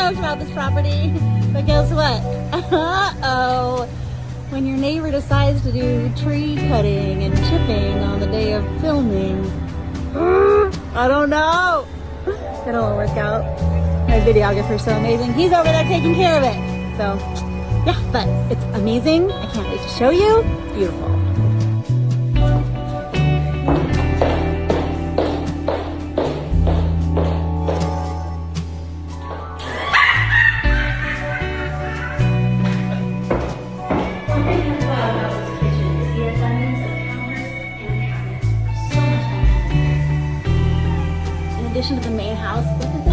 much about this property, but guess what? Uh-oh. When your neighbor decides to do tree cutting and chipping on the day of filming, I don't know. It'll all work out. My videographer's so amazing. He's over there taking care of it. So, yeah, but it's amazing. I can't wait to show you. It's beautiful. In addition to the main house, look at